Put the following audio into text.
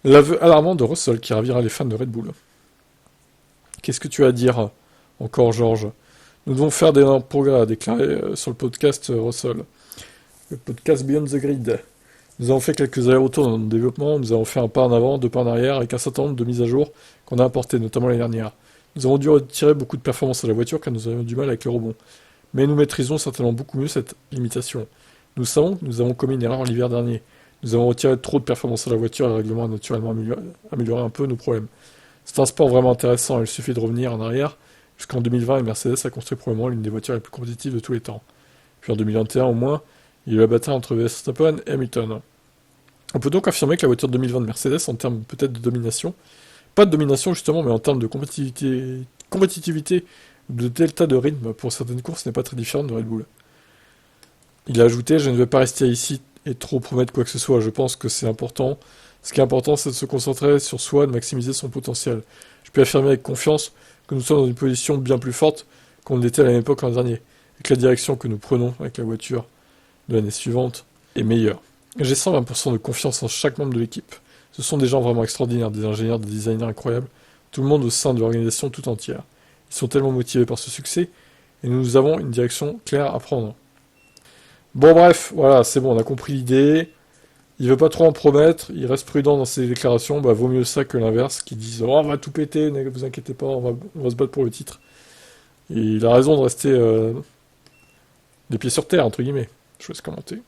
L'aveu alarmant de Russell qui ravira les fans de Red Bull. Qu'est-ce que tu as à dire encore, Georges? Nous devons faire des progrès, a déclaré sur le podcast Russell. Le podcast Beyond the Grid. Nous avons fait quelques allers-retours dans notre développement, nous avons fait un pas en avant, deux pas en arrière, avec un certain nombre de mises à jour qu'on a apportées, notamment l'année dernière. Nous avons dû retirer beaucoup de performances à la voiture car nous avions du mal avec le rebond. Mais nous maîtrisons certainement beaucoup mieux cette limitation. Nous savons que nous avons commis une erreur l'hiver dernier. Nous avons retiré trop de performances à la voiture et le règlement a naturellement amélioré un peu nos problèmes. C'est un sport vraiment intéressant, il suffit de revenir en arrière. Jusqu'en 2020, Mercedes a construit probablement l'une des voitures les plus compétitives de tous les temps. Puis en 2021 au moins, il y a eu la bataille entre Verstappen et Hamilton. On peut donc affirmer que la voiture de 2020 de Mercedes, en termes peut-être de domination, pas de domination justement, mais en termes de compétitivité de delta de rythme pour certaines courses, n'est pas très différente de Red Bull. Il a ajouté, je ne vais pas rester ici et trop promettre quoi que ce soit, je pense que c'est important. Ce qui est important, c'est de se concentrer sur soi, de maximiser son potentiel. Je peux affirmer avec confiance que nous sommes dans une position bien plus forte qu'on l'était à l'époque l'an dernier, et que la direction que nous prenons avec la voiture de l'année suivante est meilleure. J'ai 120% de confiance en chaque membre de l'équipe. Ce sont des gens vraiment extraordinaires, des ingénieurs, des designers incroyables, tout le monde au sein de l'organisation tout entière. Ils sont tellement motivés par ce succès, et nous avons une direction claire à prendre. Bon bref, voilà, c'est bon, on a compris l'idée. Il veut pas trop en promettre, il reste prudent dans ses déclarations, bah vaut mieux ça que l'inverse, qui disent oh, on va tout péter, ne vous inquiétez pas, on va se battre pour le titre. Et il a raison de rester les pieds sur terre, entre guillemets. Je vous laisse commenter.